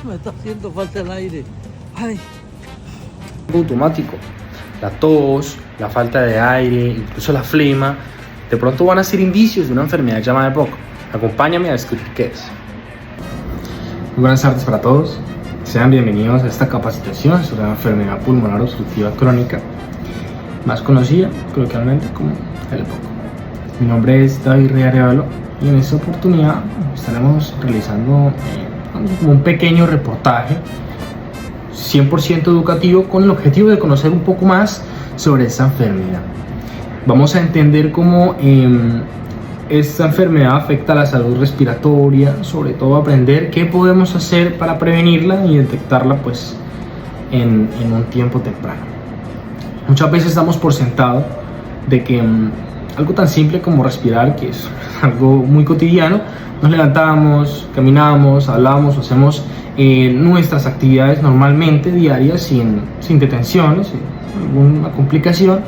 Me está haciendo falta el aire. Ay. Automático. La tos, la falta de aire, incluso la flema, de pronto van a ser indicios de una enfermedad llamada EPOC. Acompáñame a descubrir qué es. Muy buenas tardes para todos. Sean bienvenidos a esta capacitación sobre la enfermedad pulmonar obstructiva crónica, más conocida coloquialmente como el EPOC. Mi nombre es David Rey Arevalo y en esta oportunidad estaremos realizando un pequeño reportaje 100% educativo con el objetivo de conocer un poco más sobre esta enfermedad. Vamos a entender cómo esta enfermedad afecta a la salud respiratoria, sobre todo aprender qué podemos hacer para prevenirla y detectarla pues en un tiempo temprano. Muchas veces damos por sentado de que algo tan simple como respirar, que es algo muy cotidiano, nos levantamos, caminamos, hablamos, hacemos nuestras actividades normalmente diarias sin detenciones, sin alguna complicación,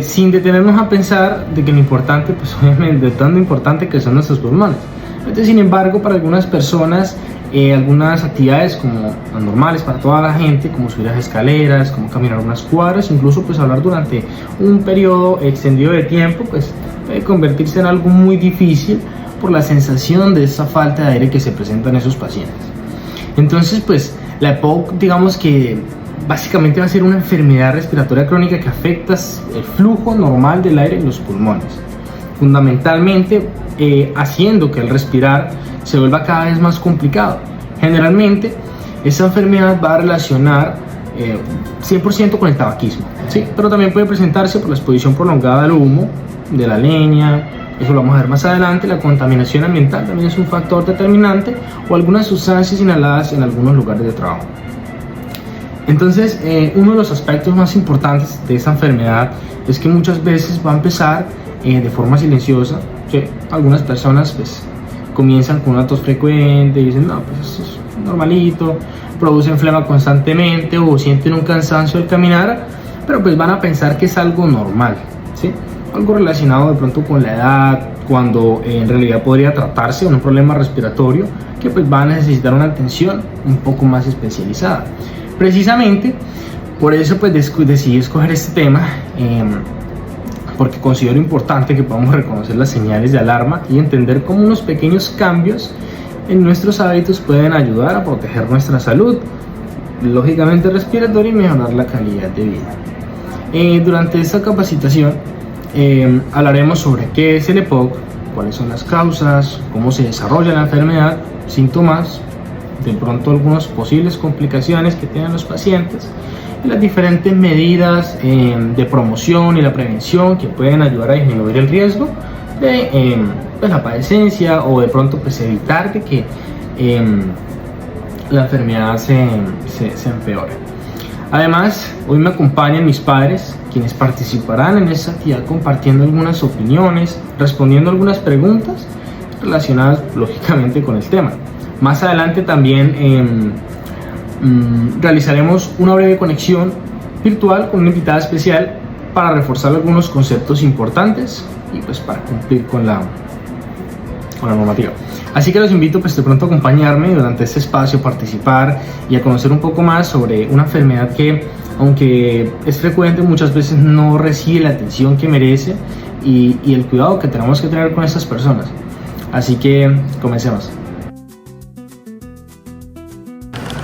sin detenernos a pensar de que lo importante, pues obviamente, de tan importante que son nuestros pulmones. Entonces, sin embargo, para algunas personas, algunas actividades como normales para toda la gente, como subir las escaleras, como caminar unas cuadras, incluso pues hablar durante un periodo extendido de tiempo, pues puede convertirse en algo muy difícil por la sensación de esa falta de aire que se presenta en esos pacientes. Entonces, pues la EPOC, digamos que básicamente va a ser una enfermedad respiratoria crónica que afecta el flujo normal del aire en los pulmones, fundamentalmente haciendo que el respirar se vuelva cada vez más complicado. Generalmente, esta enfermedad va a relacionar 100% con el tabaquismo, ¿sí? Pero también puede presentarse por la exposición prolongada al humo de la leña. Eso lo vamos a ver más adelante. La contaminación ambiental también es un factor determinante, o algunas sustancias inhaladas en algunos lugares de trabajo. Entonces, uno de los aspectos más importantes de esta enfermedad es que muchas veces va a empezar de forma silenciosa. ¿Sí? Algunas personas pues comienzan con una tos frecuente y dicen, no, pues eso es normalito, producen flema constantemente o sienten un cansancio al caminar, pero pues van a pensar que es algo normal, ¿sí? Algo relacionado de pronto con la edad, cuando en realidad podría tratarse de un problema respiratorio que pues va a necesitar una atención un poco más especializada. Precisamente por eso pues decidí escoger este tema, porque considero importante que podamos reconocer las señales de alarma y entender cómo unos pequeños cambios en nuestros hábitos pueden ayudar a proteger nuestra salud, lógicamente respiratoria, y mejorar la calidad de vida. Durante esta capacitación hablaremos sobre qué es el EPOC, cuáles son las causas, cómo se desarrolla la enfermedad, síntomas, de pronto algunas posibles complicaciones que tienen los pacientes, y las diferentes medidas de promoción y la prevención que pueden ayudar a disminuir el riesgo de pues la padecencia, o de pronto pues evitar de que la enfermedad se empeore. Además, hoy me acompañan mis padres, quienes participarán en esta actividad compartiendo algunas opiniones, respondiendo algunas preguntas relacionadas lógicamente con el tema. Más adelante también realizaremos una breve conexión virtual con una invitada especial para reforzar algunos conceptos importantes y pues para cumplir con la normativa. Así que los invito pues de pronto a acompañarme durante este espacio, participar y a conocer un poco más sobre una enfermedad que, aunque es frecuente, muchas veces no recibe la atención que merece y el cuidado que tenemos que tener con estas personas. Así que comencemos.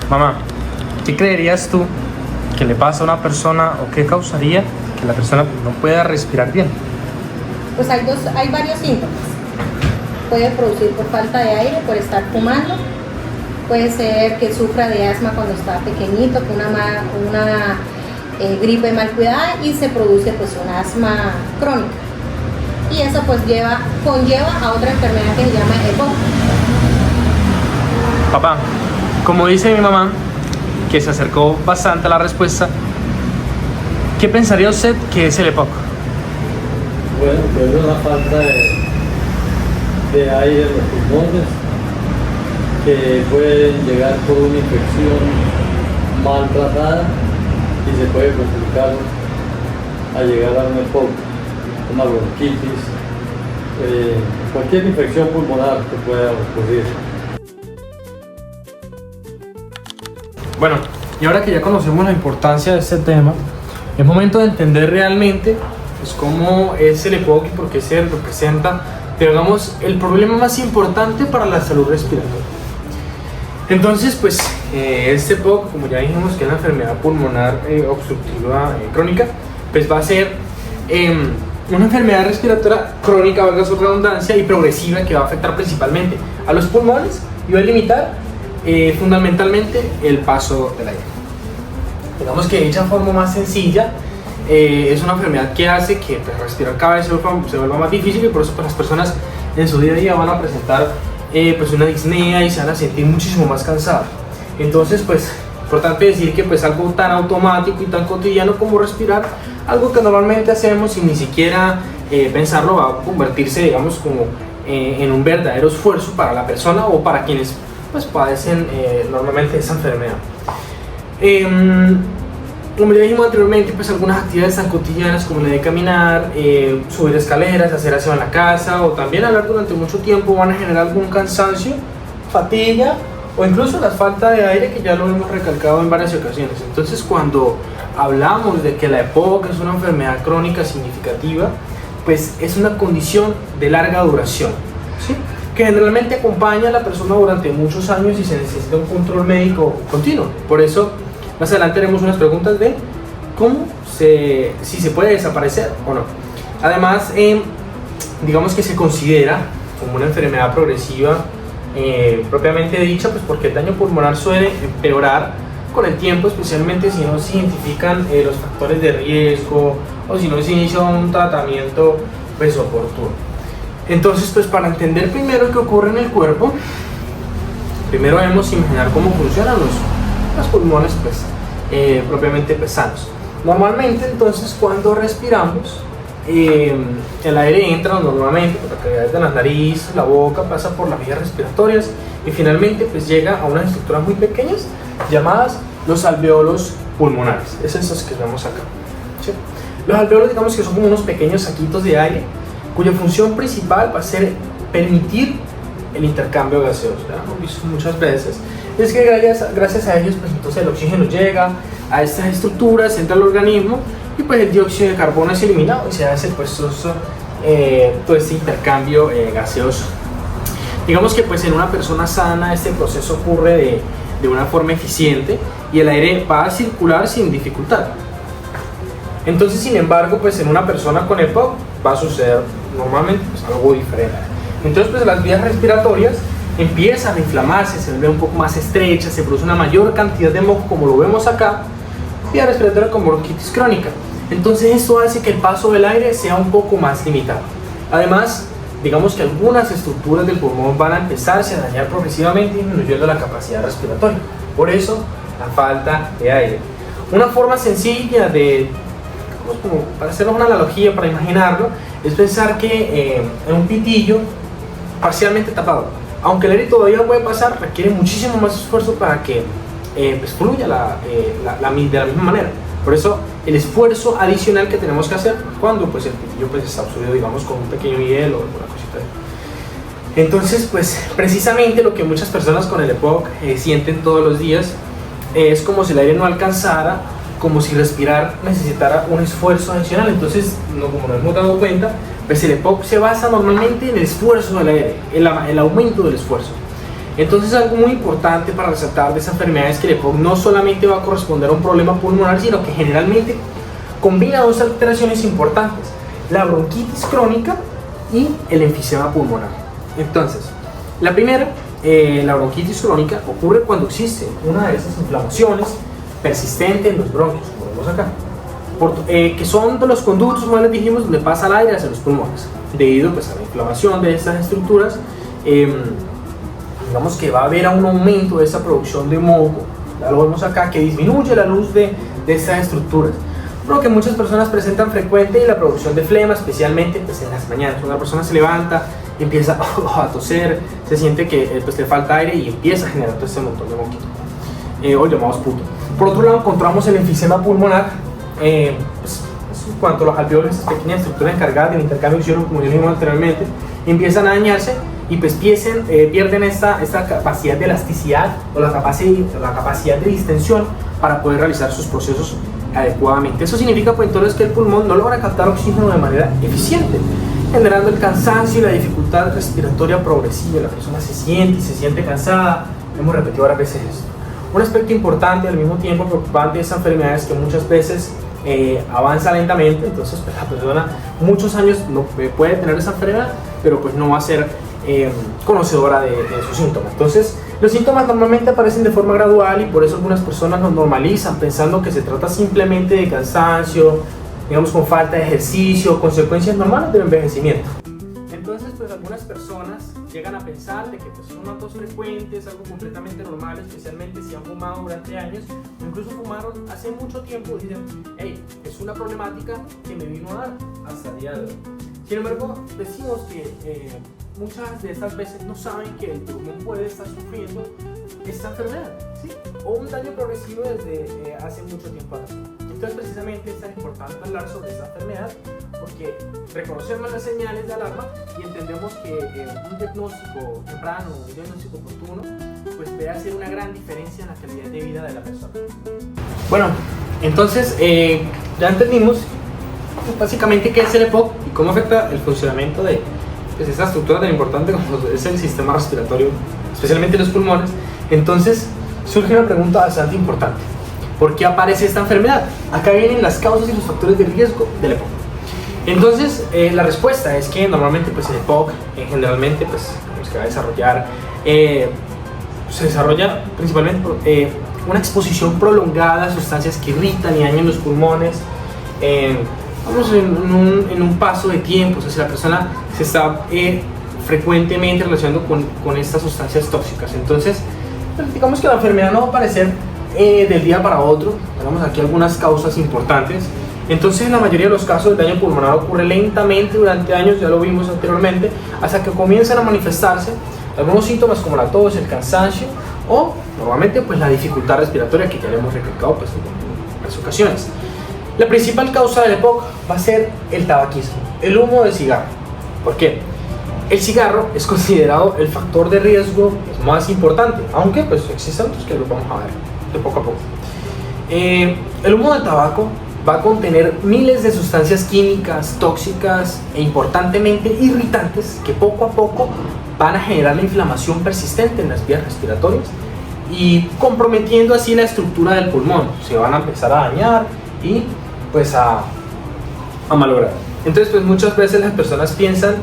Mamá, ¿qué creerías tú que le pasa a una persona, o qué causaría que la persona no pueda respirar bien? Pues hay varios síntomas. Puede producir por falta de aire, por estar fumando. Puede ser que sufra de asma cuando está pequeñito, con una gripe mal cuidada, y se produce pues un asma crónica. Y eso pues conlleva a otra enfermedad que se llama EPOC. Papá, como dice mi mamá, que se acercó bastante a la respuesta, ¿qué pensaría usted que es el EPOC? Bueno, pues es una falta de aire en los pulmones, que pueden llegar por una infección mal tratada y se puede complicar a llegar a un EPOC, una bronquitis, cualquier infección pulmonar que pueda ocurrir. Bueno, y ahora que ya conocemos la importancia de este tema, es momento de entender realmente pues, cómo es el EPOC y por qué se representa, digamos, el problema más importante para la salud respiratoria. Entonces, pues, este EPOC, como ya dijimos que es la enfermedad pulmonar obstructiva crónica, pues va a ser una enfermedad respiratoria crónica, valga su redundancia, y progresiva que va a afectar principalmente a los pulmones y va a limitar fundamentalmente el paso del aire. Digamos que dicha forma más sencilla, es una enfermedad que hace que pues, respirar cada vez se vuelva más difícil y por eso pues, las personas en su día a día van a presentar pues una disnea y se van a sentir muchísimo más cansados. Entonces pues importante decir que pues algo tan automático y tan cotidiano como respirar, algo que normalmente hacemos sin ni siquiera pensarlo, va a convertirse digamos como en un verdadero esfuerzo para la persona o para quienes pues padecen normalmente esa enfermedad. Como ya dijimos anteriormente, pues algunas actividades tan cotidianas como la de caminar, subir escaleras, hacer aseo en la casa o también hablar durante mucho tiempo van a generar algún cansancio, fatiga o incluso la falta de aire, que ya lo hemos recalcado en varias ocasiones. Entonces cuando hablamos de que la EPOC es una enfermedad crónica significativa, pues es una condición de larga duración, ¿sí? Que generalmente acompaña a la persona durante muchos años y se necesita un control médico continuo. Por eso más adelante haremos unas preguntas de si se puede desaparecer o no. Además, digamos que se considera como una enfermedad progresiva propiamente dicha, pues porque el daño pulmonar suele empeorar con el tiempo, especialmente si no se identifican los factores de riesgo o si no se inicia un tratamiento pues oportuno. Entonces, pues para entender primero qué ocurre en el cuerpo, primero debemos imaginar cómo funcionan los pulmones pues, propiamente pues, sanos. Normalmente entonces cuando respiramos el aire entra normalmente por la cavidad de la nariz, la boca, pasa por las vías respiratorias y finalmente pues llega a unas estructuras muy pequeñas llamadas los alveolos pulmonares. Es esos que vemos acá, ¿sí? Los alveolos digamos que son como unos pequeños saquitos de aire cuya función principal va a ser permitir el intercambio gaseoso. Ya hemos visto muchas veces. Es que gracias a ellos pues entonces el oxígeno llega a estas estructuras, entra al organismo y pues el dióxido de carbono es eliminado y se hace pues todo este intercambio gaseoso. Digamos que pues en una persona sana este proceso ocurre de una forma eficiente y el aire va a circular sin dificultad. Entonces, sin embargo, pues en una persona con EPOC va a suceder normalmente pues, algo diferente. Entonces pues las vías respiratorias empiezan a inflamarse, se vuelven un poco más estrechas, se produce una mayor cantidad de moco como lo vemos acá, vía respiratoria con bronquitis crónica. Entonces esto hace que el paso del aire sea un poco más limitado. Además, digamos que algunas estructuras del pulmón van a empezarse a dañar progresivamente, disminuyendo la capacidad respiratoria. Por eso, la falta de aire. Una forma sencilla de, como para hacer una analogía, para imaginarlo, es pensar que en un pitillo parcialmente tapado, aunque el aire todavía puede pasar, requiere muchísimo más esfuerzo para que pues fluya de la misma manera. Por eso el esfuerzo adicional que tenemos que hacer cuando pues el pitillo pues está obstruido, digamos, con un pequeño hielo o alguna cosita ahí. Entonces pues precisamente lo que muchas personas con el EPOC sienten todos los días es como si el aire no alcanzara, como si respirar necesitara un esfuerzo adicional. Entonces, como nos hemos dado cuenta, pues el EPOC se basa normalmente en el esfuerzo del aire, el aumento del esfuerzo. Entonces, algo muy importante para resaltar de esa enfermedad es que el EPOC no solamente va a corresponder a un problema pulmonar, sino que generalmente combina dos alteraciones importantes: la bronquitis crónica y el enfisema pulmonar. Entonces, la primera, la bronquitis crónica, ocurre cuando existe una de esas inflamaciones persistente en los bronquios, como vemos acá, que son de los conductos, como les dijimos, donde pasa el aire hacia los pulmones. Debido pues, a la inflamación de estas estructuras, digamos que va a haber un aumento de esa producción de moco, ya lo vemos acá, que disminuye la luz de estas estructuras, por lo que muchas personas presentan frecuente la producción de flema, especialmente pues, en las mañanas. Cuando una persona se levanta, empieza a toser, se siente que pues, le falta aire y empieza a generar todo este montón de moquito, o llamados puto. Por otro lado, encontramos el enfisema pulmonar, pues, en cuanto a los alveolos, estas pequeñas estructuras encargadas del intercambio de oxígeno, como dijimos anteriormente, empiezan a dañarse y pues pierden esta capacidad de elasticidad o la capacidad de distensión para poder realizar sus procesos adecuadamente. Eso significa pues entonces que el pulmón no logra captar oxígeno de manera eficiente, generando el cansancio y la dificultad respiratoria progresiva. La persona se siente cansada. Hemos repetido varias veces esto. Un aspecto importante y al mismo tiempo preocupante de esta enfermedad es que muchas veces avanza lentamente, entonces pues, la persona muchos años no puede tener esa enfermedad, pero pues no va a ser conocedora de sus síntomas. Entonces los síntomas normalmente aparecen de forma gradual y por eso algunas personas los normalizan pensando que se trata simplemente de cansancio, digamos con falta de ejercicio, consecuencias normales del envejecimiento. Entonces pues algunas personas llegan a pensar de que pues, son notos frecuentes, algo completamente normal, especialmente si han fumado durante años o incluso fumaron hace mucho tiempo y dicen, hey, es una problemática que me vino a dar hasta el día de hoy. Sin embargo, decimos que muchas de estas veces no saben que el pulmón puede estar sufriendo esta enfermedad, ¿sí? O un daño progresivo desde hace mucho tiempo atrás. Entonces precisamente es tan importante hablar sobre esta enfermedad porque reconocemos las señales de alarma y entendemos que un diagnóstico temprano, un diagnóstico oportuno, pues puede hacer una gran diferencia en la calidad de vida de la persona. Bueno, entonces ya entendimos pues, básicamente qué es el EPOC y cómo afecta el funcionamiento de pues, esta estructura tan importante como es el sistema respiratorio, especialmente los pulmones. Entonces surge una pregunta bastante importante. ¿Por qué aparece esta enfermedad? Acá vienen las causas y los factores de riesgo del EPOC. Entonces, la respuesta es que normalmente pues, el EPOC generalmente pues, que va a desarrollar, se desarrolla principalmente una exposición prolongada a sustancias que irritan y dañan los pulmones. Vamos en un paso de tiempo, o sea, si la persona se está frecuentemente relacionando con estas sustancias tóxicas. Entonces, pues, digamos que la enfermedad no va a aparecer del día para otro. Tenemos aquí algunas causas importantes. Entonces en la mayoría de los casos el daño pulmonar ocurre lentamente durante años, ya lo vimos anteriormente, hasta que comienzan a manifestarse algunos síntomas como la tos, el cansancio o normalmente pues la dificultad respiratoria que ya le hemos recalcado pues, en varias ocasiones. La principal causa del EPOC va a ser el tabaquismo, el humo de cigarro. ¿Por qué? El cigarro es considerado el factor de riesgo más importante, aunque pues existen otros que lo vamos a ver de poco a poco. El humo del tabaco va a contener miles de sustancias químicas, tóxicas e importantemente irritantes que poco a poco van a generar la inflamación persistente en las vías respiratorias y comprometiendo así la estructura del pulmón. Se van a empezar a dañar y pues a malograr. Entonces pues muchas veces las personas piensan,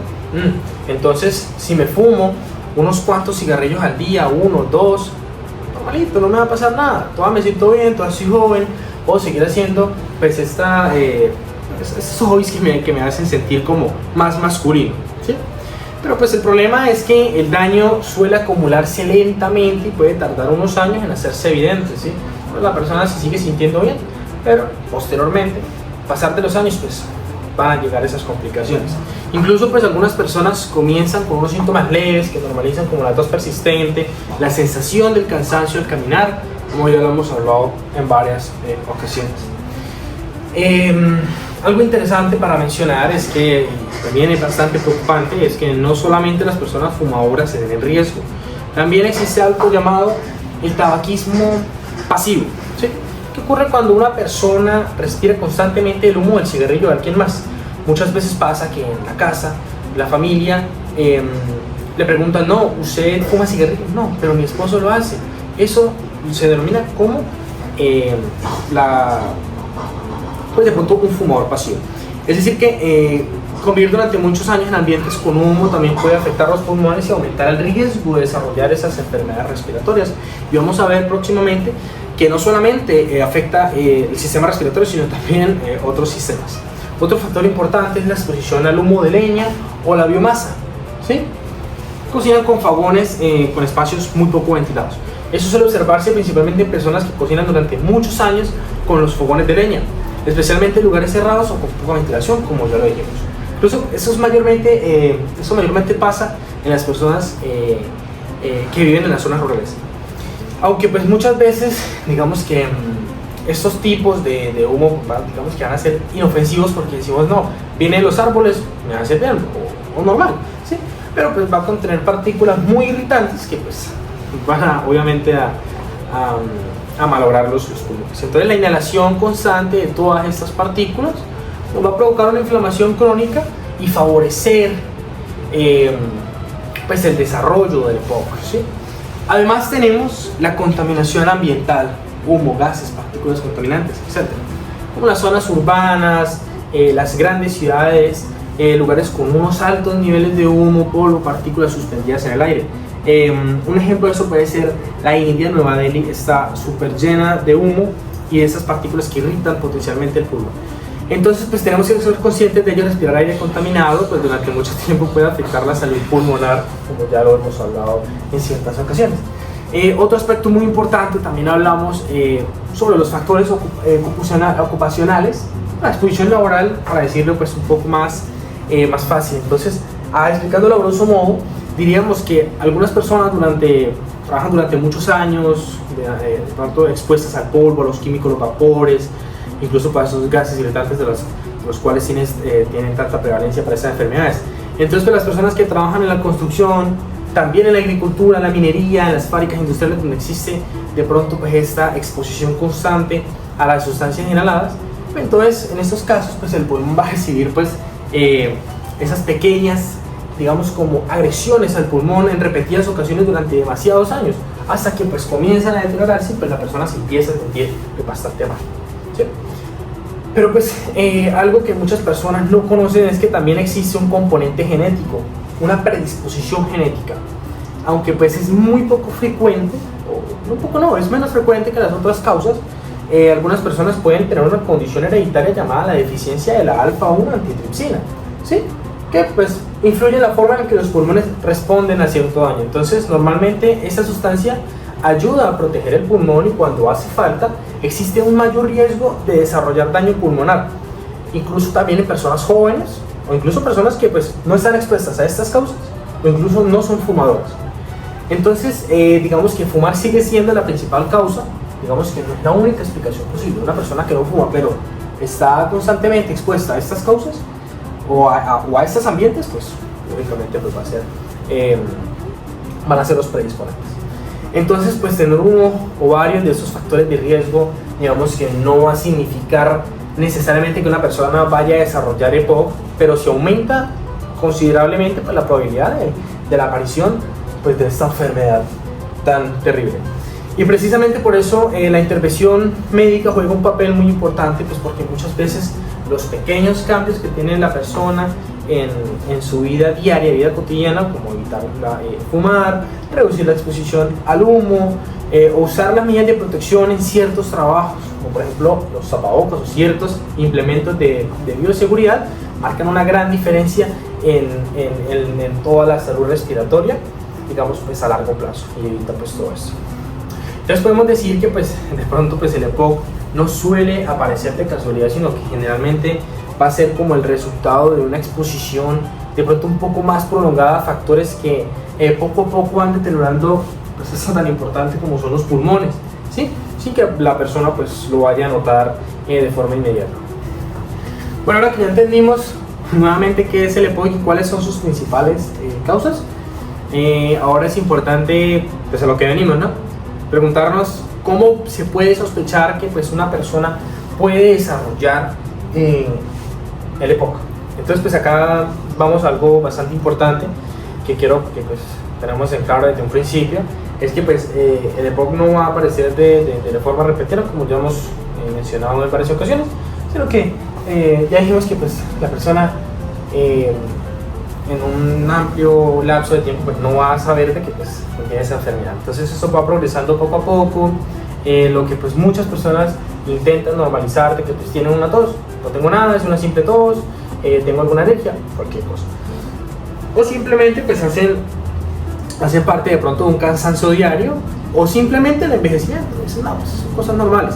entonces si me fumo unos cuantos cigarrillos al día, 1, 2, normalito, no me va a pasar nada, todavía me siento bien, todavía soy joven, puedo seguir haciendo pues esos hobbies que me hacen sentir como más masculino, ¿sí? Pero pues el problema es que el daño suele acumularse lentamente y puede tardar unos años en hacerse evidente, ¿sí? Pues la persona se sigue sintiendo bien, pero posteriormente, pasar de los años, pues van a llegar esas complicaciones. Incluso pues algunas personas comienzan con unos síntomas leves que normalizan como la tos persistente, la sensación del cansancio al caminar, como ya lo hemos hablado en varias ocasiones. Algo interesante para mencionar es que también es bastante preocupante, es que no solamente las personas fumadoras se ven en riesgo, también existe algo llamado el tabaquismo pasivo, ¿sí? ¿Qué ocurre cuando una persona respira constantemente el humo del cigarrillo de alguien más? Muchas veces pasa que en la casa, la familia, le preguntan, no, ¿usted fuma cigarrillo? No, pero mi esposo lo hace. Eso se denomina como pues de pronto un fumador pasivo. Es decir que convivir durante muchos años en ambientes con humo también puede afectar los pulmones y aumentar el riesgo de desarrollar esas enfermedades respiratorias. Y vamos a ver próximamente que no solamente afecta el sistema respiratorio, sino también otros sistemas. Otro factor importante es la exposición al humo de leña o la biomasa, ¿sí? Cocinan con fogones con espacios muy poco ventilados. Eso suele observarse principalmente en personas que cocinan durante muchos años con los fogones de leña, especialmente en lugares cerrados o con poca ventilación, como ya lo dijimos. Incluso eso mayormente pasa en las personas que viven en las zonas rurales. Aunque pues muchas veces, digamos que estos tipos de humo, digamos que van a ser inofensivos porque decimos, no, vienen los árboles, me va a hacer bien, o normal, ¿sí? Pero pues va a contener partículas muy irritantes que pues van a, obviamente a malograr los pulmones. Entonces la inhalación constante de todas estas partículas nos va a provocar una inflamación crónica y favorecer pues el desarrollo del EPOC, ¿sí? Además tenemos la contaminación ambiental, humo, gases, partículas contaminantes, etc. Como las zonas urbanas, las grandes ciudades, lugares con unos altos niveles de humo, polvo, partículas suspendidas en el aire. Un ejemplo de eso puede ser la India. Nueva Delhi está súper llena de humo y de esas partículas que irritan potencialmente el pulmón. Entonces pues tenemos que ser conscientes de ello. Respirar aire contaminado pues durante mucho tiempo puede afectar la salud pulmonar, como ya lo hemos hablado en ciertas ocasiones. Otro aspecto muy importante, también hablamos sobre los factores ocupacionales. La exposición laboral, para decirlo pues un poco más fácil. Entonces, explicándolo a grosso modo, diríamos que algunas personas trabajan durante muchos años, de pronto expuestas al polvo, a los químicos, los vapores, incluso para esos gases irritantes de los cuales tienen tanta prevalencia para esas enfermedades. Entonces, pues, las personas que trabajan en la construcción, también en la agricultura, en la minería, en las fábricas industriales donde existe de pronto pues esta exposición constante a las sustancias inhaladas, entonces en estos casos pues el pulmón va a recibir pues esas pequeñas, digamos, como agresiones al pulmón en repetidas ocasiones durante demasiados años, hasta que pues comienzan a deteriorarse y pues la persona se empieza a sentir bastante mal, ¿sí? Pero pues algo que muchas personas no conocen es que también existe un componente genético, una predisposición genética, aunque pues es muy poco frecuente, es menos frecuente que las otras causas. Algunas personas pueden tener una condición hereditaria llamada la deficiencia de la alfa-1 antitripsina, ¿sí? Que pues influye en la forma en que los pulmones responden a cierto daño. Entonces normalmente esta sustancia ayuda a proteger el pulmón y cuando hace falta existe un mayor riesgo de desarrollar daño pulmonar, incluso también en personas jóvenes o incluso personas que pues no están expuestas a estas causas o incluso no son fumadoras. Entonces digamos que fumar sigue siendo la principal causa, digamos que no es la única explicación posible. Una persona que no fuma pero está constantemente expuesta a estas causas o a estos ambientes, pues lógicamente pues van a ser los predisponentes. Entonces pues tener uno o varios de esos factores de riesgo, digamos que no va a significar necesariamente que una persona vaya a desarrollar EPOC, pero si aumenta considerablemente pues la probabilidad de la aparición pues de esta enfermedad tan terrible. Y precisamente por eso la intervención médica juega un papel muy importante, pues porque muchas veces los pequeños cambios que tiene la persona en su vida diaria, vida cotidiana, como evitar fumar, reducir la exposición al humo, o usar las medidas de protección en ciertos trabajos, como por ejemplo los tapabocas o ciertos implementos de bioseguridad, marcan una gran diferencia en toda la salud respiratoria, digamos pues a largo plazo, y evita pues todo esto. Entonces podemos decir que pues de pronto pues el EPOC no suele aparecer de casualidad, sino que generalmente va a ser como el resultado de una exposición de pronto un poco más prolongada a factores que poco a poco van deteriorando pues eso tan importante como son los pulmones, ¿sí? Sin que la persona pues lo vaya a notar de forma inmediata. Bueno, ahora que ya entendimos nuevamente qué es el EPOC y cuáles son sus principales causas, ahora es importante, pues a lo que venimos, ¿no? Preguntarnos cómo se puede sospechar que pues una persona puede desarrollar el EPOC. Entonces pues acá vamos a algo bastante importante que quiero que pues tenemos en claro desde un principio, es que pues el EPOC no va a aparecer de forma repetida como ya hemos mencionado en varias ocasiones, sino que ya dijimos que pues la persona en un amplio lapso de tiempo pues no va a saber de que pues tiene esa enfermedad. Entonces eso va progresando poco a poco, lo que pues muchas personas intentan normalizar de que pues tienen una tos, no tengo nada, es una simple tos, tengo alguna alergia, cualquier cosa, o simplemente pues hacen parte de pronto de un cansancio diario o simplemente el envejecimiento. Son cosas normales.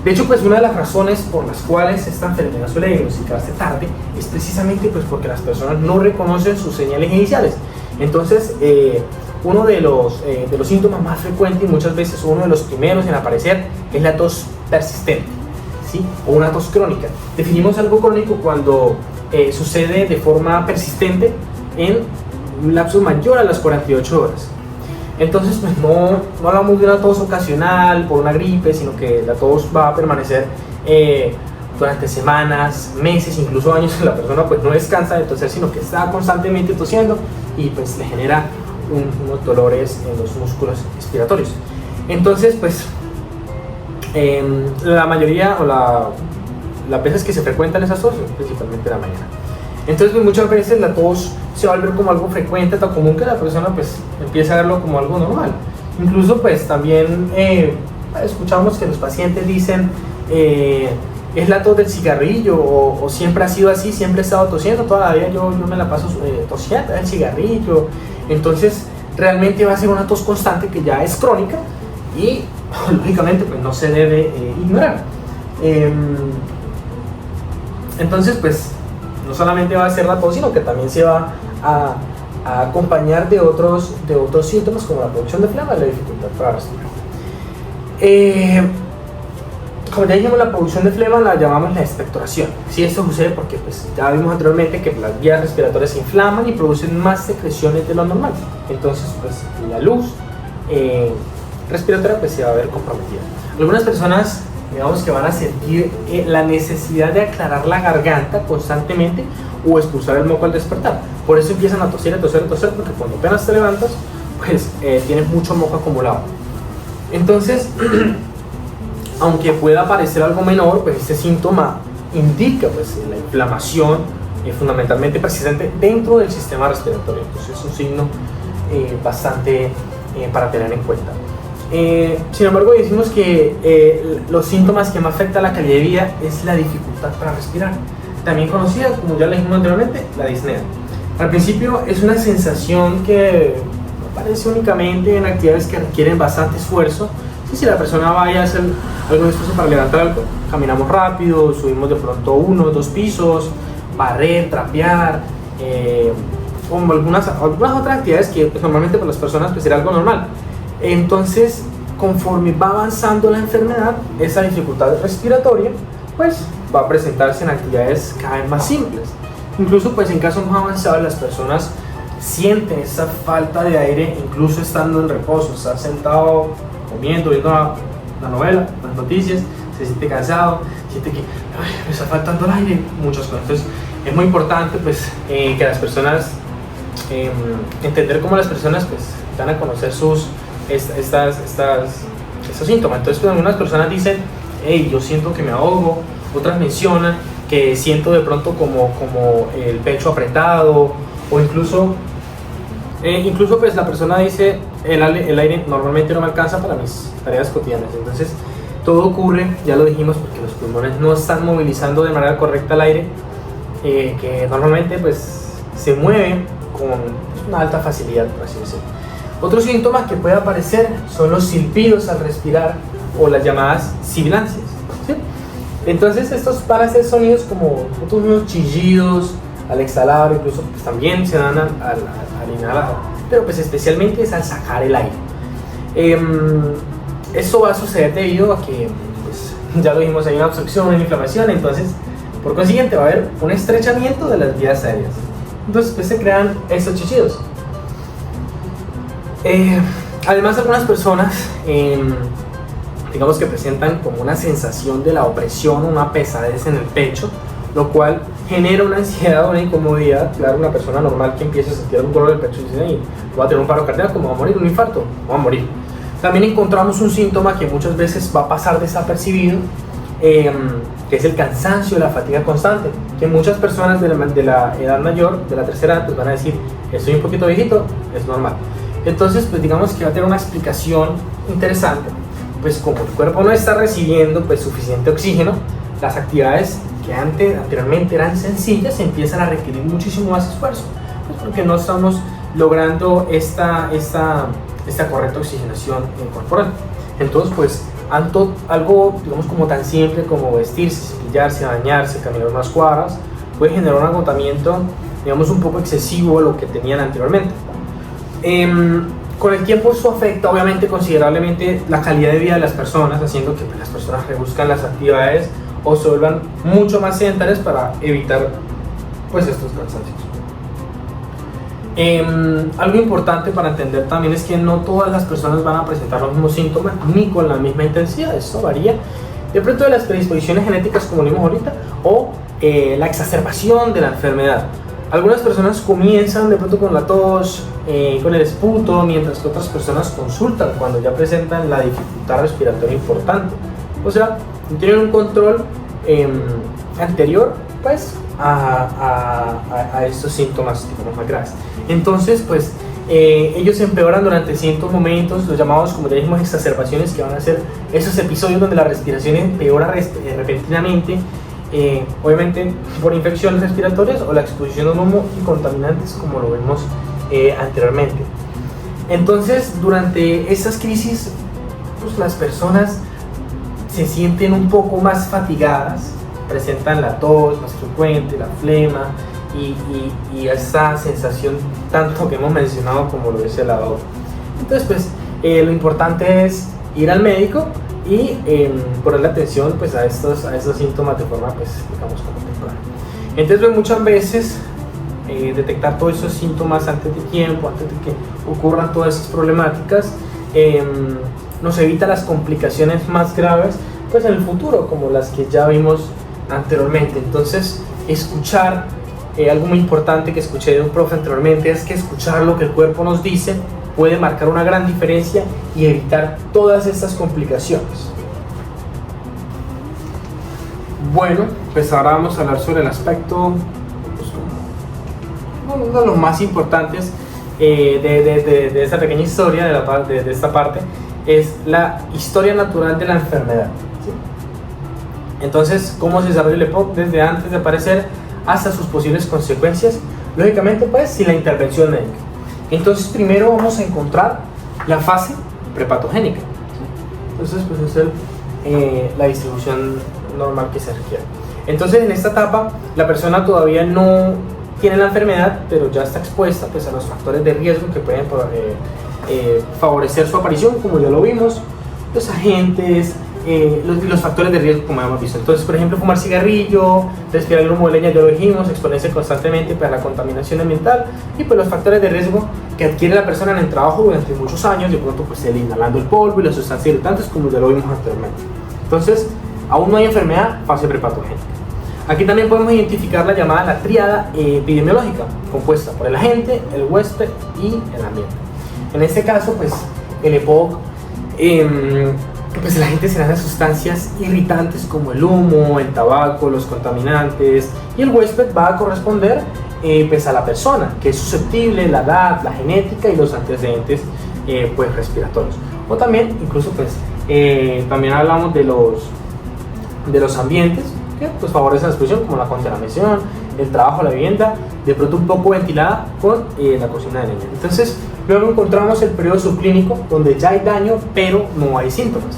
De hecho, pues una de las razones por las cuales esta enfermedad suele diagnosticarse tarde es precisamente pues porque las personas no reconocen sus señales iniciales. Entonces, uno de los síntomas más frecuentes y muchas veces uno de los primeros en aparecer es la tos persistente, ¿sí? O una tos crónica. Definimos algo crónico cuando sucede de forma persistente en un lapso mayor a las 48 horas. Entonces, pues no hablamos de una tos ocasional por una gripe, sino que la tos va a permanecer durante semanas, meses, incluso años. La persona pues no descansa de toser, sino que está constantemente tosiendo y pues le genera unos dolores en los músculos respiratorios. Entonces, pues la mayoría o las veces que se frecuentan esas tos, principalmente en la mañana. Entonces, pues, muchas veces la tos se va a ver como algo frecuente, tan común, que la persona pues empieza a verlo como algo normal. Incluso pues también escuchamos que los pacientes dicen es la tos del cigarrillo, o siempre ha sido así, siempre he estado tosiendo, toda la vida yo me la paso tosiendo, el cigarrillo. Entonces realmente va a ser una tos constante que ya es crónica y lógicamente pues no se debe ignorar. Entonces pues no solamente va a ser la tos, sino que también se va a acompañar de otros síntomas, como la producción de flema y la dificultad para respirar. Como ya dijimos, la producción de flema la llamamos la expectoración. Sí, esto sucede porque pues, ya vimos anteriormente que las vías respiratorias se inflaman y producen más secreciones de lo normal. Entonces pues la luz respiratoria pues, se va a ver comprometida. Algunas personas, digamos, que van a sentir la necesidad de aclarar la garganta constantemente o expulsar el moco al despertar. Por eso empiezan a toser, porque cuando apenas te levantas pues tienes mucho moco acumulado. Entonces aunque pueda parecer algo menor, pues este síntoma indica pues la inflamación fundamentalmente persistente dentro del sistema respiratorio. Entonces es un signo bastante para tener en cuenta. Sin embargo, decimos que los síntomas que más afectan la calidad de vida es la dificultad para respirar, también conocida, como ya le dijimos anteriormente, la disnea. Al principio es una sensación que aparece únicamente en actividades que requieren bastante esfuerzo. Si la persona vaya a hacer algún esfuerzo para levantar algo, caminamos rápido, subimos de pronto 1 o 2 pisos, barrer, trapear, o algunas otras actividades que pues, normalmente para las personas pues, será algo normal. Entonces, conforme va avanzando la enfermedad, esa dificultad respiratoria pues, va a presentarse en actividades cada vez más simples. Incluso pues, en casos más avanzados, las personas sienten esa falta de aire incluso estando en reposo, estar sentado comiendo, viendo la novela, las noticias, se siente cansado, siente que me está faltando el aire, muchas cosas. Entonces es muy importante pues, que las personas, entender cómo las personas pues, dan a conocer estos síntomas. Entonces pues, algunas personas dicen, hey, yo siento que me ahogo, otras mencionan que siento de pronto como el pecho apretado, o incluso pues la persona dice el aire normalmente no me alcanza para mis tareas cotidianas. Entonces todo ocurre, ya lo dijimos, porque los pulmones no están movilizando de manera correcta el aire, que normalmente pues se mueve con una alta facilidad, por así decirlo. Otros síntomas que pueden aparecer son los silbidos al respirar o las llamadas sibilancias, ¿sí? Entonces estos van a ser sonidos como unos chillidos al exhalar, incluso pues, también se dan al inhalar, pero pues especialmente es al sacar el aire. Esto va a suceder debido a que, pues, ya lo dijimos, hay una obstrucción, una inflamación, entonces por consiguiente va a haber un estrechamiento de las vías aéreas. Entonces pues, se crean estos chillidos. Además, algunas personas digamos que presentan como una sensación de la opresión, una pesadez en el pecho, lo cual genera una ansiedad o una incomodidad. Claro, una persona normal que empieza a sentir un dolor del pecho y dice, va a tener un paro cardíaco, va a morir, un infarto, va a morir. También encontramos un síntoma que muchas veces va a pasar desapercibido, que es el cansancio y la fatiga constante, que muchas personas de la edad mayor, de la tercera edad, pues van a decir, estoy un poquito viejito, es normal. Entonces, pues digamos que va a tener una explicación interesante, pues como el cuerpo no está recibiendo pues suficiente oxígeno, las actividades que anteriormente eran sencillas empiezan a requerir muchísimo más esfuerzo, pues porque no estamos logrando esta correcta oxigenación corporal. Entonces, pues algo digamos como tan simple como vestirse, cepillarse, bañarse, caminar unas cuadras, puede generar un agotamiento, digamos, un poco excesivo a lo que tenían anteriormente. Con el tiempo esto afecta obviamente considerablemente la calidad de vida de las personas, haciendo que las personas reduzcan las actividades o se vuelvan mucho más sedentarias para evitar pues estos cansancios. Algo importante para entender también es que no todas las personas van a presentar los mismos síntomas ni con la misma intensidad. Esto varía de pronto de las predisposiciones genéticas, como vimos ahorita, o la exacerbación de la enfermedad. Algunas personas comienzan de pronto con la tos, con el esputo, mientras que otras personas consultan cuando ya presentan la dificultad respiratoria importante. O sea, tienen un control anterior pues a estos síntomas más graves. Entonces, pues ellos empeoran durante ciertos momentos, los llamados, como ya dijimos, exacerbaciones, que van a ser esos episodios donde la respiración empeora repentinamente, obviamente por infecciones respiratorias o la exposición a humo y contaminantes, como lo vimos anteriormente. Entonces, durante estas crisis, pues las personas se sienten un poco más fatigadas, presentan la tos más frecuente, la flema y esa sensación tanto que hemos mencionado como lo es el lavado. Entonces, pues lo importante es ir al médico y ponerle atención pues a estos síntomas de forma, pues digamos, como temprana. Entonces, pues, muchas veces detectar todos esos síntomas antes de tiempo, antes de que ocurran todas esas problemáticas, nos evita las complicaciones más graves pues en el futuro, como las que ya vimos anteriormente. Entonces, escuchar, algo muy importante que escuché de un profe anteriormente, es que escuchar lo que el cuerpo nos dice puede marcar una gran diferencia y evitar todas estas complicaciones. Bueno, pues ahora vamos a hablar sobre el aspecto, pues, uno de los más importantes de esta pequeña historia, de esta parte, es la historia natural de la enfermedad. ¿Sí? Entonces, cómo se desarrolla el EPOC desde antes de aparecer hasta sus posibles consecuencias, lógicamente pues sin la intervención médica. Entonces, primero vamos a encontrar la fase prepatogénica. ¿Sí? Entonces, pues es la distribución normal que se requiere. Entonces, en esta etapa, la persona todavía no tiene la enfermedad, pero ya está expuesta pues a los factores de riesgo que pueden favorecer su aparición, como ya lo vimos, los agentes, los factores de riesgo, como hemos visto. Entonces, por ejemplo, fumar cigarrillo, respirar el humo de leña, ya lo dijimos, exponerse constantemente para la contaminación ambiental y pues los factores de riesgo que adquiere la persona en el trabajo durante muchos años, de pronto pues el inhalando el polvo y las sustancias irritantes, como ya lo vimos anteriormente. Entonces, aún no hay enfermedad, fase prepatogénica. Aquí también podemos identificar la llamada la tríada epidemiológica, compuesta por el agente, el huésped y el ambiente. En este caso, pues el EPOC, pues el agente serán las sustancias irritantes como el humo, el tabaco, los contaminantes, y el huésped va a corresponder pues a la persona, que es susceptible, la edad, la genética y los antecedentes pues respiratorios. O también, incluso pues, también hablamos de los ambientes que pues favorecen la exposición, como la contaminación, el trabajo, la vivienda, de pronto un poco ventilada con la cocina de leña. Entonces, luego encontramos el periodo subclínico, donde ya hay daño, pero no hay síntomas.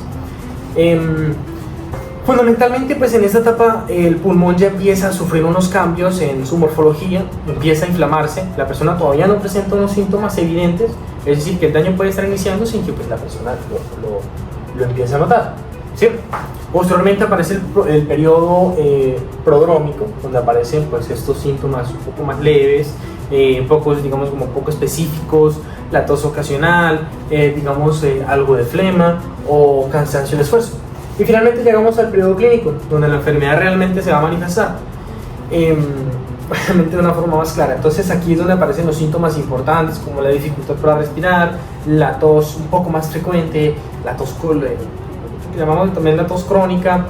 Fundamentalmente, pues en esta etapa el pulmón ya empieza a sufrir unos cambios en su morfología, empieza a inflamarse, la persona todavía no presenta unos síntomas evidentes, es decir, que el daño puede estar iniciando sin que pues, la persona lo empiece a notar. ¿Sí? Posteriormente aparece el periodo prodrómico, donde aparecen pues, estos síntomas un poco más leves, pocos, digamos, como poco específicos, la tos ocasional, digamos, algo de flema o cansancio de esfuerzo. Y finalmente llegamos al periodo clínico, donde la enfermedad realmente se va a manifestar, obviamente de una forma más clara. Entonces aquí es donde aparecen los síntomas importantes, como la dificultad para respirar, la tos un poco más frecuente, la tos que llamamos también la tos crónica,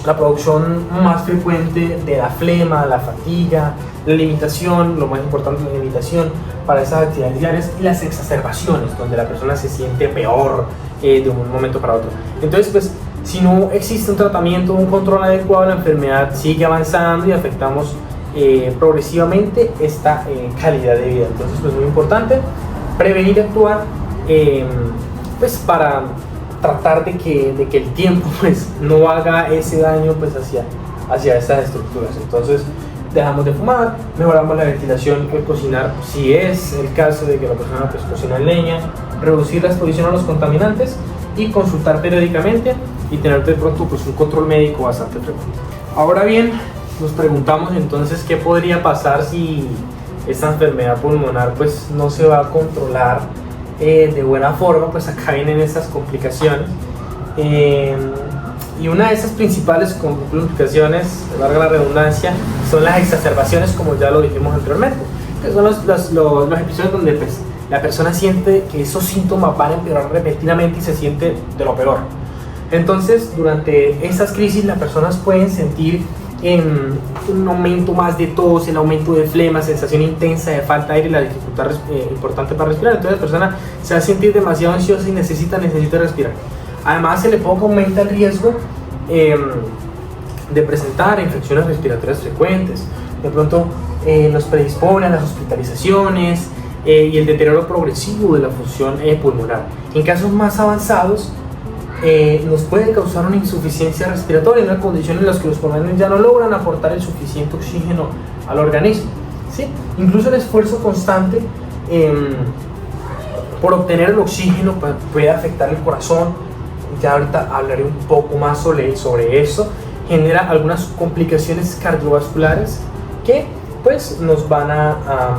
la producción más frecuente de la flema, la fatiga, la limitación, lo más importante, la limitación para esas actividades diarias, y las exacerbaciones, donde la persona se siente peor de un momento para otro. Entonces, pues, si no existe un tratamiento, un control adecuado, la enfermedad sigue avanzando y afectamos progresivamente esta calidad de vida. Entonces, pues, muy importante prevenir y actuar pues, para tratar de que el tiempo pues, no haga ese daño pues, hacia estas estructuras. Entonces, dejamos de fumar, mejoramos la ventilación, el cocinar, si es el caso de que la persona pues, cocina en leña, reducir la exposición a los contaminantes y consultar periódicamente y tener de pronto pues, un control médico bastante frecuente. Ahora bien, nos preguntamos entonces qué podría pasar si esta enfermedad pulmonar pues no se va a controlar de buena forma, pues acá vienen estas complicaciones. Y una de esas principales complicaciones, valga la redundancia, son las exacerbaciones, como ya lo dijimos anteriormente, que son los episodios donde pues, la persona siente que esos síntomas van a empeorar repentinamente y se siente de lo peor. Entonces, durante estas crisis, las personas pueden sentir un aumento más de tos, el aumento de flema, sensación intensa de falta de aire y la dificultad importante para respirar. Entonces, la persona se va a sentir demasiado ansiosa y necesita respirar. Además, se le puede aumentar el riesgo de presentar infecciones respiratorias frecuentes. De pronto, nos predispone a las hospitalizaciones y el deterioro progresivo de la función pulmonar. En casos más avanzados, nos puede causar una insuficiencia respiratoria, en una condición en la que los pulmones ya no logran aportar el suficiente oxígeno al organismo, ¿sí? Incluso el esfuerzo constante por obtener el oxígeno puede afectar el corazón. Ya ahorita hablaré un poco más sobre eso. Genera algunas complicaciones cardiovasculares que pues nos van a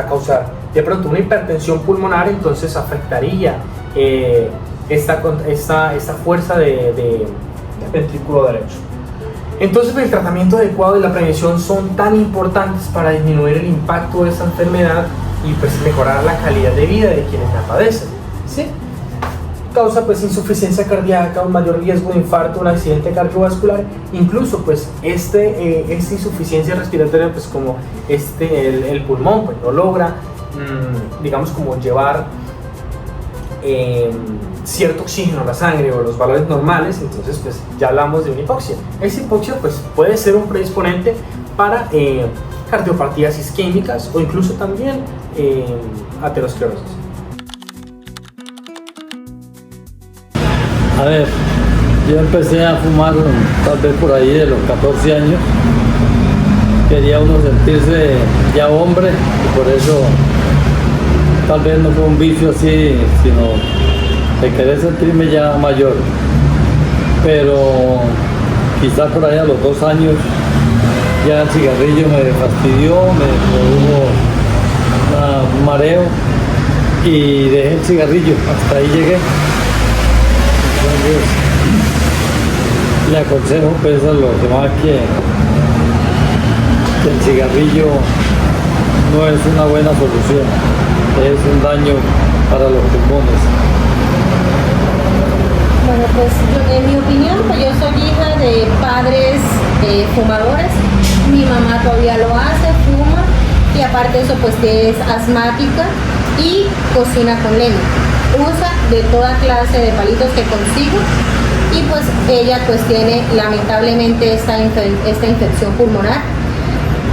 causar de pronto una hipertensión pulmonar. Entonces afectaría esta fuerza del ventrículo derecho. Entonces el tratamiento adecuado y la prevención son tan importantes para disminuir el impacto de esta enfermedad y pues mejorar la calidad de vida de quienes la padecen, ¿sí? Causa pues insuficiencia cardíaca, un mayor riesgo de infarto, un accidente cardiovascular, incluso pues esta insuficiencia respiratoria pues como el pulmón pues no logra digamos como llevar cierto oxígeno a la sangre o los valores normales, entonces pues ya hablamos de una hipoxia. Esa hipoxia pues puede ser un predisponente para cardiopatías isquémicas o incluso también aterosclerosis. A ver, yo empecé a fumar tal vez por ahí de los 14 años. Quería uno sentirse ya hombre y por eso tal vez no fue un vicio así, sino de querer sentirme ya mayor. Pero quizás por ahí a los 2 años ya el cigarrillo me fastidió, me produjo un mareo y dejé el cigarrillo, hasta ahí llegué. Entonces, le aconsejo pues a los demás que el cigarrillo no es una buena solución, es un daño para los pulmones. Bueno, pues en mi opinión, pues yo soy hija de padres fumadores. Mi mamá todavía lo hace, fuma, y aparte de eso pues es asmática y cocina con leña. Usa de toda clase de palitos que consigo y pues ella pues tiene lamentablemente esta infección pulmonar.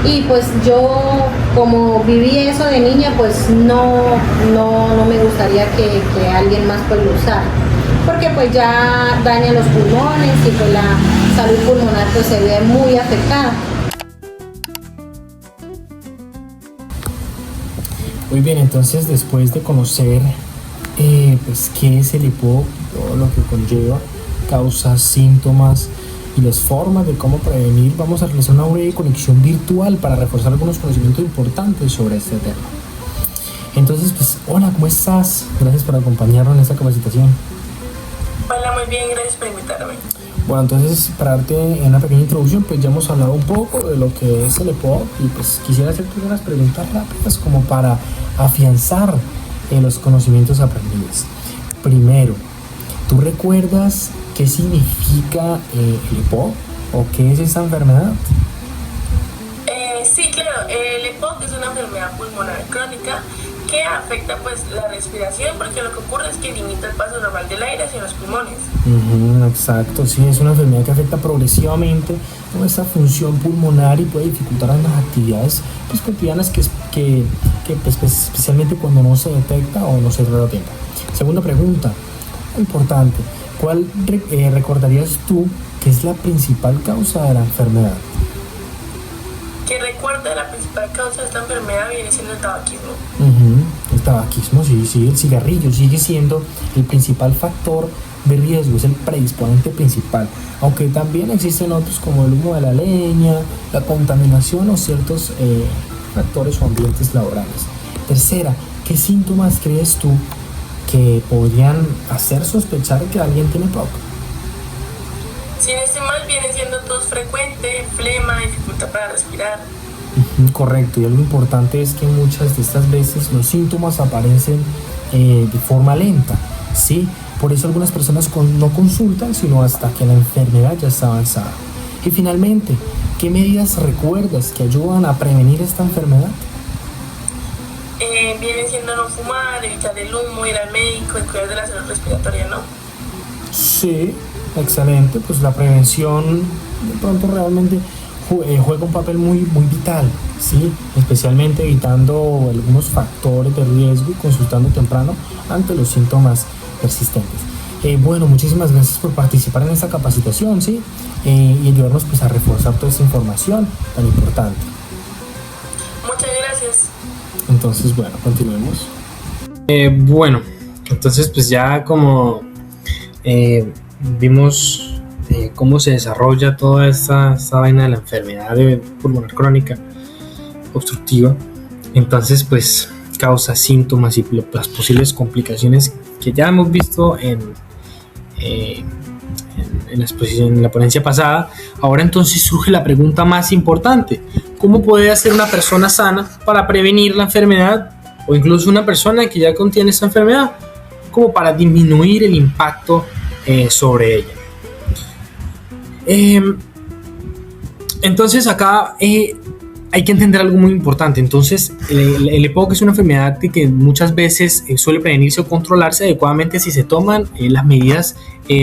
Y pues yo, como viví eso de niña, pues no me gustaría que alguien más pues lo usara, porque pues ya daña los pulmones y pues la salud pulmonar pues se ve muy afectada. Muy bien, entonces después de conocer pues qué es el EPOC, todo lo que conlleva, causas, síntomas y las formas de cómo prevenir, vamos a realizar una breve conexión virtual para reforzar algunos conocimientos importantes sobre este tema. Entonces, pues, hola, ¿cómo estás? Gracias por acompañarnos en esta capacitación. Hola, muy bien, gracias por invitarme. Bueno, entonces, para darte una pequeña introducción, pues ya hemos hablado un poco de lo que es el EPOC y pues quisiera hacerte unas preguntas rápidas como para afianzar los conocimientos aprendidos. Primero, ¿tú recuerdas qué significa el EPOC o qué es esta enfermedad? Sí, claro, el EPOC es una enfermedad pulmonar crónica que afecta pues la respiración, porque lo que ocurre es que limita el paso normal del aire hacia los pulmones. Exacto, sí, es una enfermedad que afecta progresivamente nuestra función pulmonar y puede dificultar las actividades pues, cotidianas que pues, especialmente cuando no se detecta o no se trata a tiempo. Segunda pregunta, importante, ¿cuál recordarías tú que es la principal causa de la enfermedad? Que recuerda, la principal causa de esta enfermedad viene siendo el tabaquismo. El tabaquismo, sí, el cigarrillo sigue siendo el principal factor de riesgo, es el predisponente principal, aunque también existen otros como el humo de la leña, la contaminación o ciertos factores o ambientes laborales. Tercera, ¿qué síntomas crees tú que podrían hacer sospechar que alguien tiene POC? Si no estoy mal, viene siendo tos frecuente, flema, dificultad para respirar. Correcto, y algo importante es que muchas de estas veces los síntomas aparecen de forma lenta, ¿sí? Por eso algunas personas no consultan sino hasta que la enfermedad ya está avanzada. Y finalmente, ¿qué medidas recuerdas que ayudan a prevenir esta enfermedad? Viene siendo no fumar, evitar el humo, ir al médico y cuidar de la salud respiratoria, ¿no? Sí, excelente, pues la prevención de pronto realmente juega un papel muy vital, ¿sí? Especialmente evitando algunos factores de riesgo y consultando temprano ante los síntomas persistentes. Bueno, muchísimas gracias por participar en esta capacitación, ¿sí? Y ayudarnos pues a reforzar toda esta información tan importante. Muchas gracias. Entonces, bueno, continuemos. Bueno, entonces pues ya como vimos cómo se desarrolla toda esta vaina de la enfermedad pulmonar crónica obstructiva, entonces pues causa síntomas y las posibles complicaciones que ya hemos visto en la exposición, en la ponencia pasada. Ahora entonces surge la pregunta más importante: ¿cómo puede hacer una persona sana para prevenir la enfermedad, o incluso una persona que ya contiene esta enfermedad, como para disminuir el impacto sobre ella? Entonces acá hay que entender algo muy importante. Entonces el EPOC es una enfermedad que muchas veces suele prevenirse o controlarse adecuadamente si se toman las medidas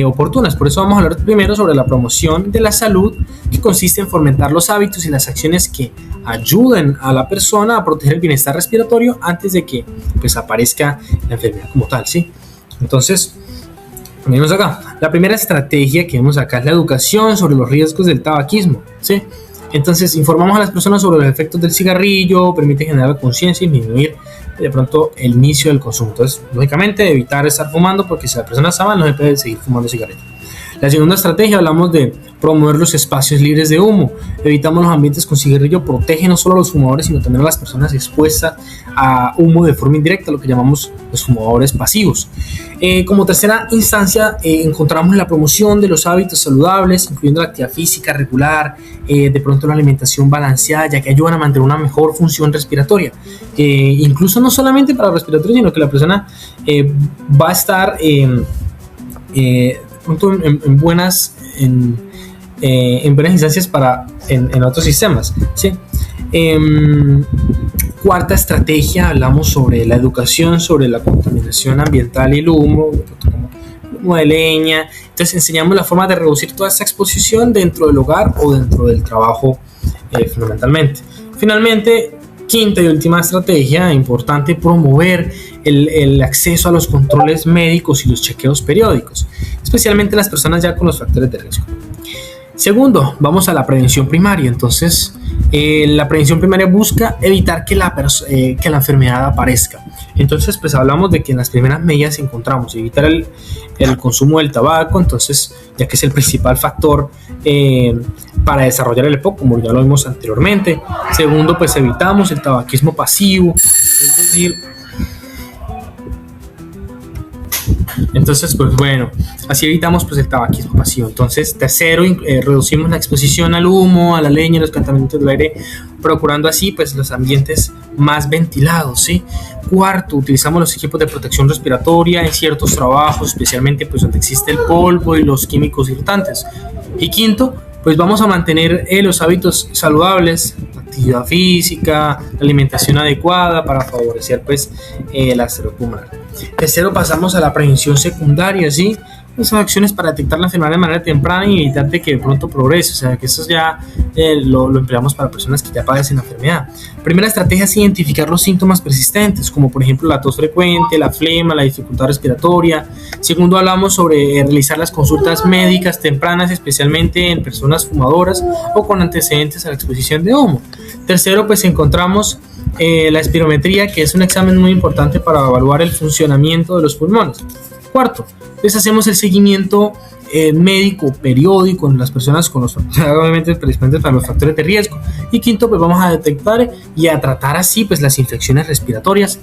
oportunas. Por eso vamos a hablar primero sobre la promoción de la salud, que consiste en fomentar los hábitos y las acciones que ayuden a la persona a proteger el bienestar respiratorio antes de que pues aparezca la enfermedad como tal, ¿sí? Entonces vemos acá, la primera estrategia que vemos acá es la educación sobre los riesgos del tabaquismo, ¿sí? Entonces informamos a las personas sobre los efectos del cigarrillo, permite generar conciencia y disminuir de pronto el inicio del consumo. Entonces, lógicamente, evitar estar fumando, porque si la persona está mal no se puede seguir fumando cigarrillo. La segunda estrategia, hablamos de promover los espacios libres de humo. Evitamos los ambientes con cigarrillo, protege no solo a los fumadores, sino también a las personas expuestas a humo de forma indirecta, lo que llamamos los fumadores pasivos. Como tercera instancia, encontramos la promoción de los hábitos saludables, incluyendo la actividad física regular, de pronto la alimentación balanceada, ya que ayudan a mantener una mejor función respiratoria. Incluso no solamente para el respiratorio, sino que la persona va a estar en buenas instancias en otros sistemas, ¿sí? Cuarta estrategia, hablamos sobre la educación sobre la contaminación ambiental y el humo, como humo de leña. Entonces enseñamos la forma de reducir toda esta exposición dentro del hogar o dentro del trabajo, fundamentalmente. Finalmente, quinta y última estrategia importante, promover el acceso a los controles médicos y los chequeos periódicos, especialmente las personas ya con los factores de riesgo. Segundo, vamos a la prevención primaria. Entonces, la prevención primaria busca evitar que la enfermedad aparezca. Entonces, pues hablamos de que en las primeras medidas encontramos evitar el consumo del tabaco, entonces, ya que es el principal factor para desarrollar el EPOC, como ya lo vimos anteriormente. Segundo, pues evitamos el tabaquismo pasivo, es decir, entonces, pues bueno, así evitamos pues el tabaquismo pasivo. Entonces, tercero, reducimos la exposición al humo, a la leña, los contaminantes del aire, procurando así pues los ambientes más ventilados, ¿sí? Cuarto, utilizamos los equipos de protección respiratoria en ciertos trabajos, especialmente pues donde existe el polvo y los químicos irritantes. Y quinto, pues vamos a mantener los hábitos saludables, la actividad física, la alimentación adecuada para favorecer pues la salud pulmonar. Tercero, pasamos a la prevención secundaria, ¿sí? Esas acciones para detectar la enfermedad de manera temprana y evitar de que de pronto progrese. O sea, que eso ya lo empleamos para personas que ya padecen la enfermedad. Primera estrategia es identificar los síntomas persistentes, como por ejemplo la tos frecuente, la flema, la dificultad respiratoria. Segundo, hablamos sobre realizar las consultas médicas tempranas, especialmente en personas fumadoras o con antecedentes a la exposición de humo. Tercero, pues encontramos la espirometría, que es un examen muy importante para evaluar el funcionamiento de los pulmones. Cuarto, pues hacemos el seguimiento médico periódico en las personas con los obviamente predisponentes para los factores de riesgo. Y quinto, pues vamos a detectar y a tratar así pues las infecciones respiratorias,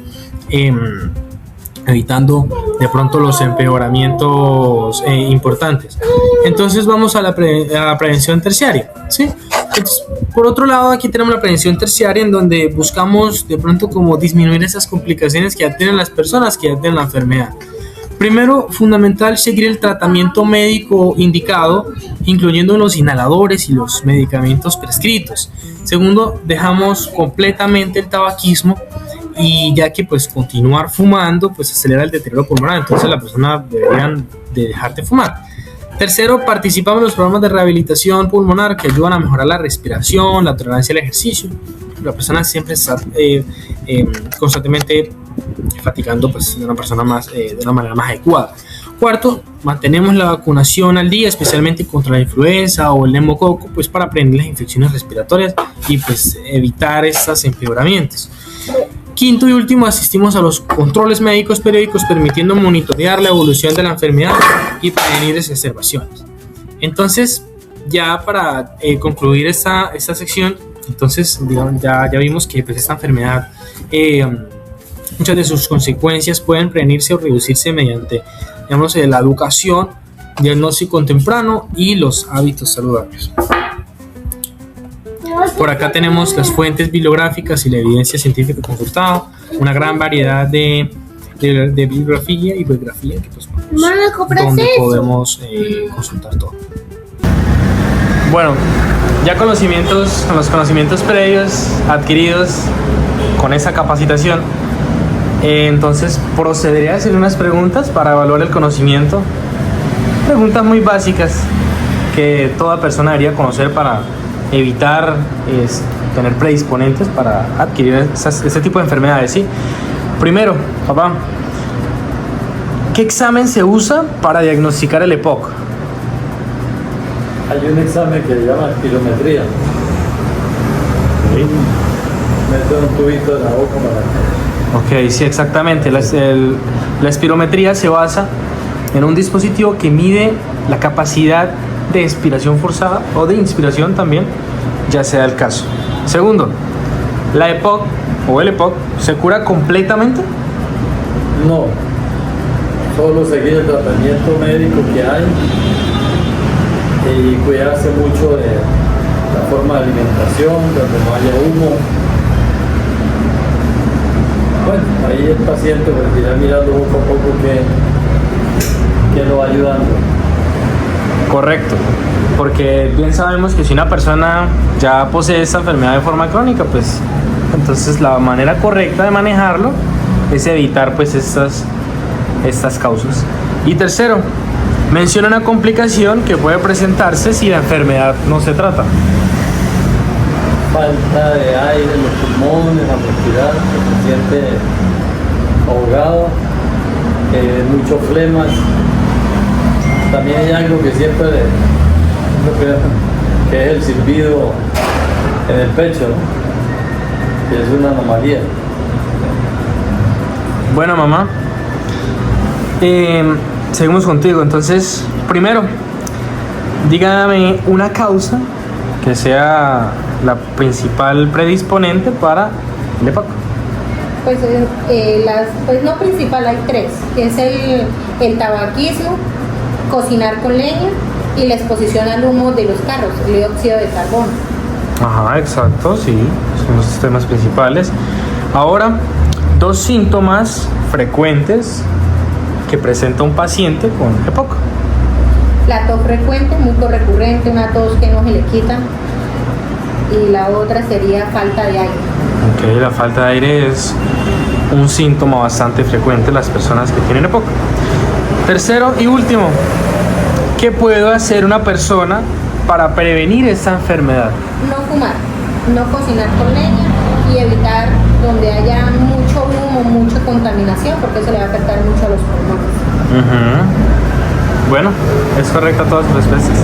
evitando de pronto los empeoramientos importantes. Entonces vamos a la prevención terciaria, ¿sí? Entonces, por otro lado, aquí tenemos la prevención terciaria, en donde buscamos de pronto como disminuir esas complicaciones que ya tienen las personas que ya tienen la enfermedad. Primero, fundamental seguir el tratamiento médico indicado, incluyendo los inhaladores y los medicamentos prescritos. Segundo, dejamos completamente el tabaquismo, y ya que pues continuar fumando pues acelera el deterioro pulmonar, entonces la persona deberían de dejar de fumar. Tercero, participamos en los programas de rehabilitación pulmonar que ayudan a mejorar la respiración, la tolerancia al ejercicio. La persona siempre está constantemente fatigando pues, de una manera más adecuada. Cuarto, mantenemos la vacunación al día, especialmente contra la influenza o el neumococo, pues para prevenir las infecciones respiratorias y pues evitar estos empeoramientos. Quinto y último, asistimos a los controles médicos periódicos, permitiendo monitorear la evolución de la enfermedad y prevenir exacerbaciones. Entonces, ya para concluir esta sección, entonces digamos, ya vimos que pues, esta enfermedad, muchas de sus consecuencias pueden prevenirse o reducirse mediante, digamos, la educación, diagnóstico temprano y los hábitos saludables. Por acá tenemos las fuentes bibliográficas y la evidencia científica consultada, una gran variedad de bibliografía y bibliografía que pues, donde podemos consultar todo. Bueno, ya con los conocimientos previos adquiridos con esa capacitación, entonces procederé a hacer unas preguntas para evaluar el conocimiento, preguntas muy básicas que toda persona debería conocer para evitar tener predisponentes para adquirir este tipo de enfermedades, ¿sí? Primero, papá, ¿qué examen se usa para diagnosticar el EPOC? Hay un examen que se llama espirometría. Mete un tubito en la boca para... Ok, sí, exactamente. La espirometría se basa en un dispositivo que mide la capacidad de expiración forzada o de inspiración también, ya sea el caso. Segundo, la EPOC o el EPOC se cura completamente. No, solo seguir el tratamiento médico que hay y cuidarse mucho de la forma de alimentación, donde no haya humo. Bueno, ahí el paciente pues irá mirando poco a poco que lo va ayudando. Correcto, porque bien sabemos que si una persona ya posee esta enfermedad de forma crónica, pues entonces la manera correcta de manejarlo es evitar pues estas causas. Y tercero, menciona una complicación que puede presentarse si la enfermedad no se trata. Falta de aire en los pulmones, la respirar, se siente ahogado, mucho flemas. También hay algo que siempre que es el silbido en el pecho, ¿no? Que es una anomalía. Bueno, mamá, seguimos contigo. Entonces, primero, dígame una causa que sea la principal predisponente para el EPOC. Pues no principal, hay tres, que es el tabaquismo, cocinar con leña y la exposición al humo de los carros, el dióxido de carbono. Ajá, exacto, sí, son los temas principales. Ahora, dos síntomas frecuentes que presenta un paciente con EPOC. La tos frecuente, muy recurrente, una tos que no se le quita, y la otra sería falta de aire. Ok, la falta de aire es un síntoma bastante frecuente en las personas que tienen EPOC. Tercero y último, ¿qué puede hacer una persona para prevenir esta enfermedad? No fumar, no cocinar con leña y evitar donde haya mucho humo, mucha contaminación, porque eso le va a afectar mucho a los pulmones. Bueno, es correcta todas sus respuestas.